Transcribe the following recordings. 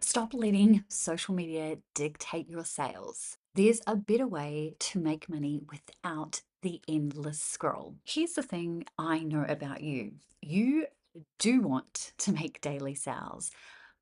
Stop letting social media dictate your sales. There's a better way to make money without the endless scroll. Here's the thing I know about you. You do want to make daily sales,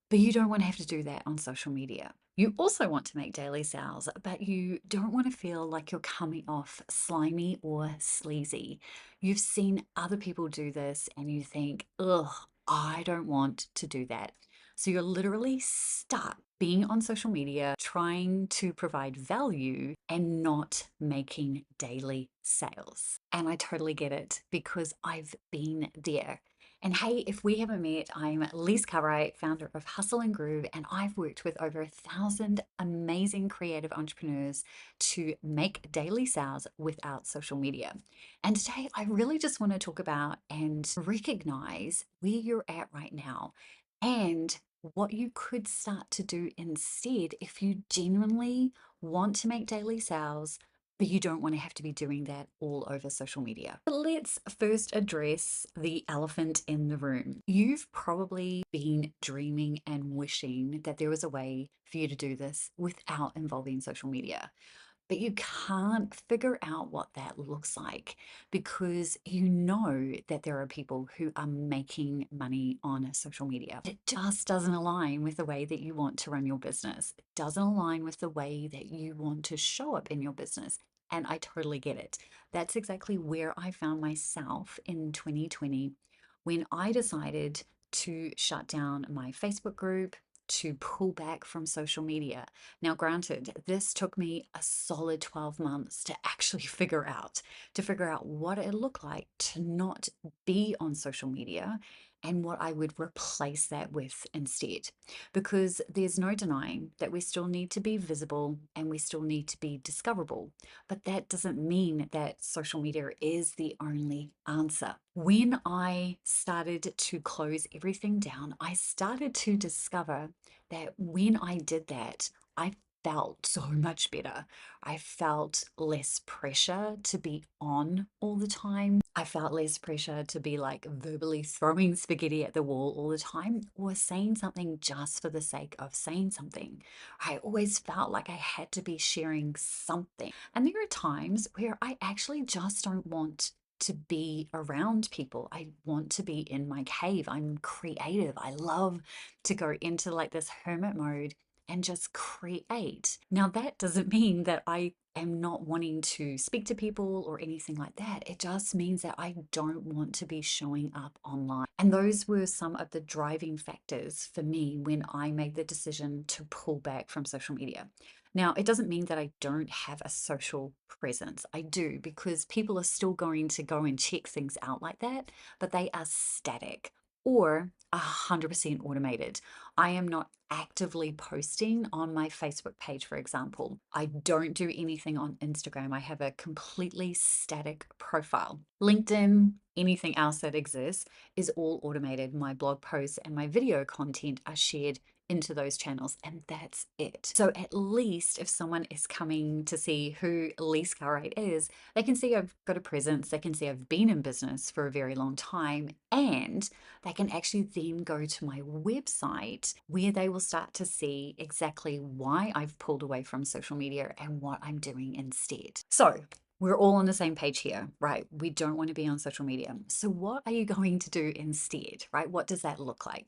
but you don't want to have to do that on social media. You also want to make daily sales, but you don't want to feel like you're coming off slimy or sleazy. You've seen other people do this and you think, ugh, I don't want to do that. So you're literally stuck being on social media, trying to provide value and not making daily sales. And I totally get it because I've been there. And hey, if we haven't met, I'm Lise Cartwright, founder of Hustle and Groove, and I've worked with over 1,000 amazing creative entrepreneurs to make daily sales without social media. And today, I really just want to talk about and recognize where you're at right now and what you could start to do instead if you genuinely want to make daily sales, but you don't want to have to be doing that all over social media. But let's first address the elephant in the room. You've probably been dreaming and wishing that there was a way for you to do this without involving social media, but you can't figure out what that looks like because you know that there are people who are making money on social media. It just doesn't align with the way that you want to run your business. It doesn't align with the way that you want to show up in your business. And I totally get it. That's exactly where I found myself in 2020 when I decided to shut down my Facebook group, to pull back from social media. Now, granted, this took me a solid 12 months to actually figure out what it looked like to not be on social media and what I would replace that with instead. Because there's no denying that we still need to be visible and we still need to be discoverable. But that doesn't mean that social media is the only answer. When I started to close everything down, I started to discover that when I did that, I felt so much better. I felt less pressure to be on all the time. I felt less pressure to be like verbally throwing spaghetti at the wall all the time or saying something just for the sake of saying something. I always felt like I had to be sharing something. And there are times where I actually just don't want to be around people. I want to be in my cave. I'm creative. I love to go into like this hermit mode and just create. Now, that doesn't mean that I am not wanting to speak to people or anything like that. It just means that I don't want to be showing up online. And those were some of the driving factors for me when I made the decision to pull back from social media. Now, it doesn't mean that I don't have a social presence. I do, because people are still going to go and check things out like that, but they are static or 100% automated. I am not actively posting on my Facebook page, for example. I don't do anything on Instagram. I have a completely static profile. LinkedIn, anything else that exists is all automated. My blog posts and my video content are shared into those channels, and that's it. So at least if someone is coming to see who Lise Cartwright is, they can see I've got a presence, they can see I've been in business for a very long time, and they can actually then go to my website where they will start to see exactly why I've pulled away from social media and what I'm doing instead. So we're all on the same page here, right? We don't want to be on social media. So what are you going to do instead, right? What does that look like?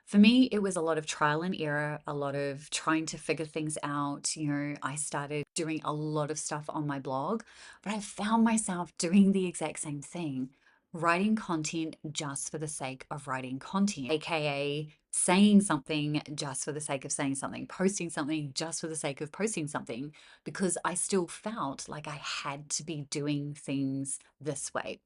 For me, it was a lot of trial and error, a lot of trying to figure things out. I started doing a lot of stuff on my blog, but I found myself doing the exact same thing, writing content just for the sake of writing content, aka saying something just for the sake of saying something, posting something just for the sake of posting something, because I still felt like I had to be doing things this way.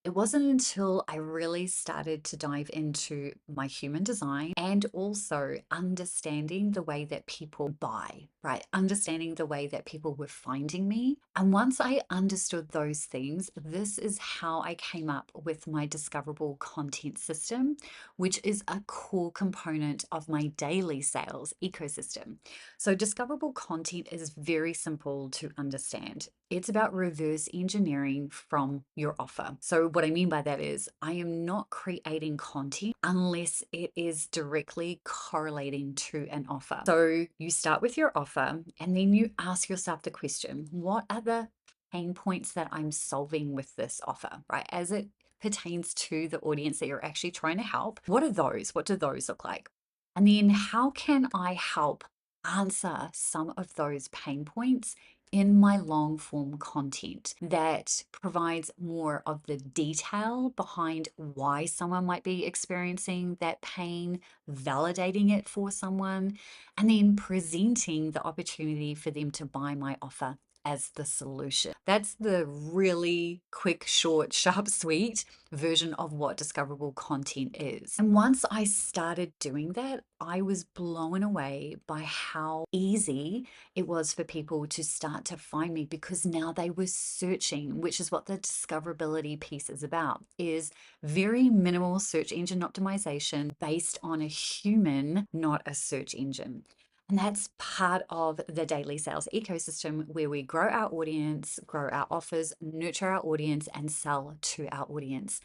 It wasn't until I really started to dive into my human design and also understanding the way that people buy, right? Understanding the way that people were finding me. And once I understood those things, this is how I came up with my discoverable content system, which is a core component of my daily sales ecosystem. So, discoverable content is very simple to understand. It's about reverse engineering from your offer. So, what I mean by that is, I am not creating content unless it is directly correlating to an offer. So, you start with your offer and then you ask yourself the question, what are the pain points that I'm solving with this offer, right? As it pertains to the audience that you're actually trying to help, what are those? What do those look like? And then, how can I help answer some of those pain points in my long form content that provides more of the detail behind why someone might be experiencing that pain, validating it for someone, and then presenting the opportunity for them to buy my offer as the solution. That's the really quick, short, sharp, sweet version of what discoverable content is. And once I started doing that, I was blown away by how easy it was for people to start to find me, because now they were searching, which is what the discoverability piece is about, is very minimal search engine optimization based on a human, not a search engine. And that's part of the daily sales ecosystem, where we grow our audience, grow our offers, nurture our audience, and sell to our audience.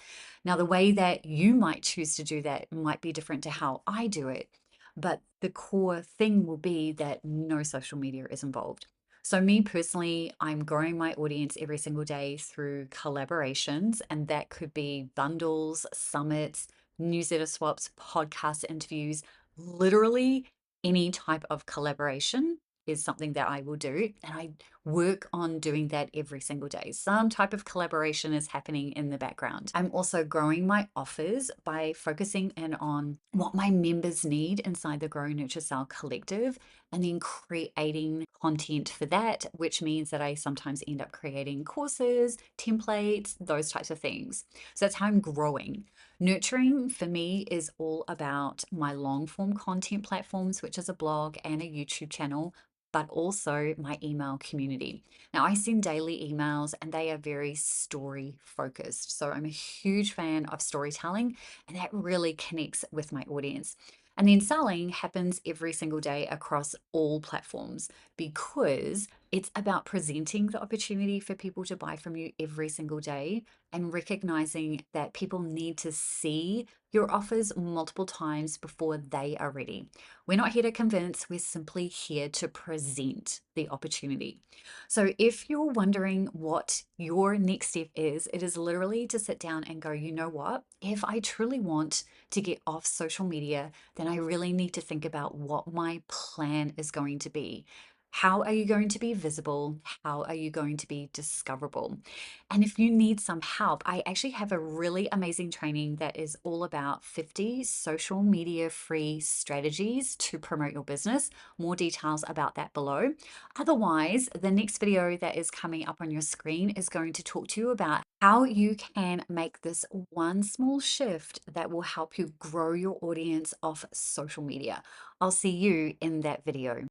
Now, the way that you might choose to do that might be different to how I do it, but the core thing will be that no social media is involved. So, me personally, I'm growing my audience every single day through collaborations, and that could be bundles, summits, newsletter swaps, podcast interviews, literally any type of collaboration is something that I will do. And I work on doing that every single day. Some type of collaboration is happening in the background. I'm also growing my offers by focusing in on what my members need inside the Grow Nurture Sell Collective, and then creating content for that, which means that I sometimes end up creating courses, templates, those types of things. So that's how I'm growing. Nurturing for me is all about my long form content platforms, which is a blog and a YouTube channel, but also my email community. Now, I send daily emails and they are very story focused. So I'm a huge fan of storytelling, and that really connects with my audience. And then selling happens every single day across all platforms, because it's about presenting the opportunity for people to buy from you every single day, and recognizing that people need to see your offers multiple times before they are ready. We're not here to convince, we're simply here to present the opportunity. So if you're wondering what your next step is, it is literally to sit down and go, you know what? If I truly want to get off social media, then I really need to think about what my plan is going to be. How are you going to be visible? How are you going to be discoverable? And if you need some help, I actually have a really amazing training that is all about 50 social media free strategies to promote your business. More details about that below. Otherwise, the next video that is coming up on your screen is going to talk to you about how you can make this one small shift that will help you grow your audience off social media. I'll see you in that video.